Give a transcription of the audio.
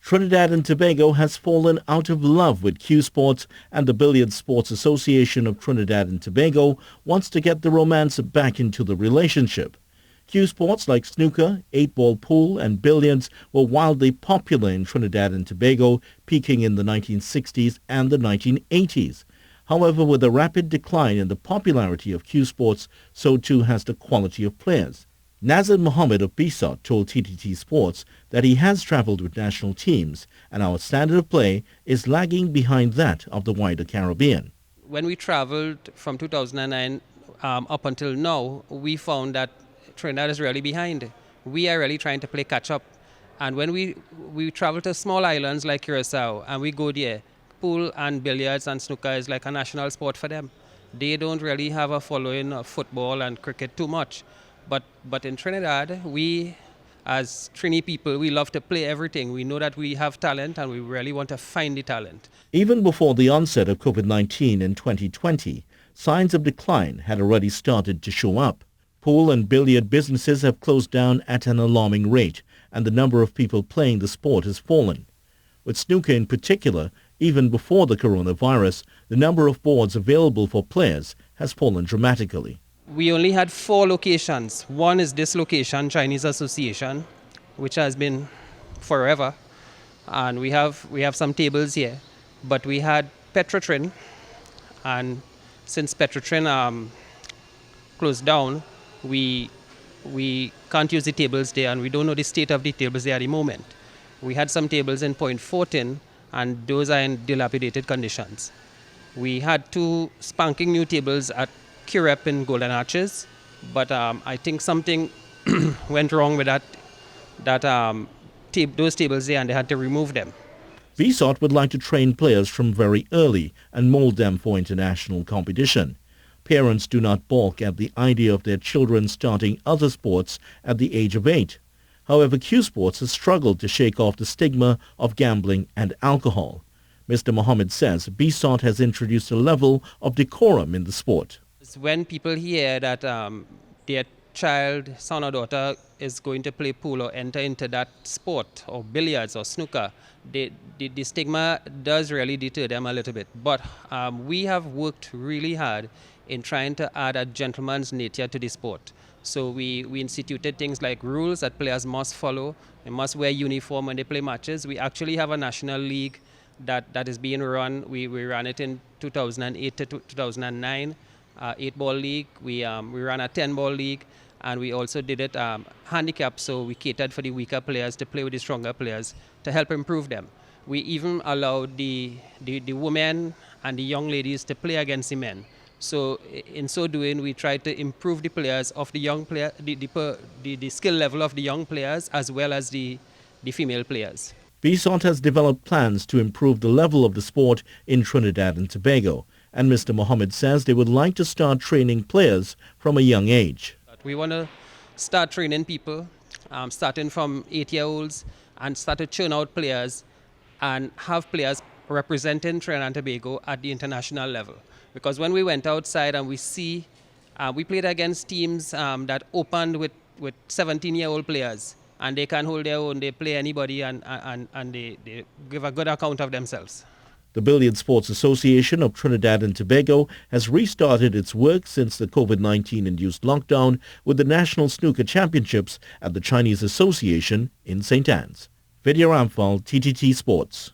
Trinidad and Tobago has fallen out of love with cue sports, and the Billiards Sports Association of Trinidad and Tobago wants to get the romance back into the relationship. Cue sports like snooker, 8-ball pool and billiards were wildly popular in Trinidad and Tobago, peaking in the 1960s and the 1980s. However, with a rapid decline in the popularity of cue sports, so too has the quality of players. Nazir Mohammed of BSOT told TTT Sports that he has travelled with national teams and our standard of play is lagging behind that of the wider Caribbean. When we travelled from 2009 up until now, we found that Trinidad is really behind. We are really trying to play catch up. And when we travel to small islands like Curacao and we go there, pool and billiards and snooker is like a national sport for them. They don't really have a following of football and cricket too much. But in Trinidad, we as Trini people, we love to play everything. We know that we have talent and we really want to find the talent. Even before the onset of COVID-19 in 2020, signs of decline had already started to show up. Pool and billiard businesses have closed down at an alarming rate, and the number of people playing the sport has fallen. With snooker in particular, even before the coronavirus, the number of boards available for players has fallen dramatically. We only had 4 locations. One is this location, Chinese Association, which has been forever. And we have some tables here. But we had Petrotrin, and since Petrotrin closed down, we can't use the tables there, and we don't know the state of the tables there at the moment. We had some tables in Point Fortin, and those are in dilapidated conditions. We had 2 spanking new tables at Curep in Golden Arches, but I think something went wrong with those tables there, and they had to remove them. BSOT would like to train players from very early and mold them for international competition. Parents do not balk at the idea of their children starting other sports at the age of 8. However, cue sports has struggled to shake off the stigma of gambling and alcohol. Mr. Mohammed says BSOT has introduced a level of decorum in the sport. When people hear that their child, son or daughter is going to play pool or enter into that sport or billiards or snooker, the stigma does really deter them a little bit. But we have worked really hard in trying to add a gentleman's nature to the sport. So we instituted things like rules that players must follow. They must wear uniform when they play matches. We actually have a national league that is being run. We ran it in 2008 to 2009. 8-ball league, we ran a 10-ball league, and we also did it handicap, so we catered for the weaker players to play with the stronger players to help improve them. We even allowed the women and the young ladies to play against the men. So in so doing, we tried to improve the players of the young player, the skill level of the young players as well as the female players. BSOT has developed plans to improve the level of the sport in Trinidad and Tobago, and Mr. Mohammed says they would like to start training players from a young age. We want to start training people, starting from 8-year-olds, and start to churn out players and have players representing Trinidad and Tobago at the international level. Because when we went outside and we played against teams that opened with 17-year-old players, and they can hold their own, they play anybody, and they give a good account of themselves. The Billiards Sports Association of Trinidad and Tobago has restarted its work since the COVID-19-induced lockdown with the National Snooker Championships at the Chinese Association in St. Anne's. Vidia Ramphal, TTT Sports.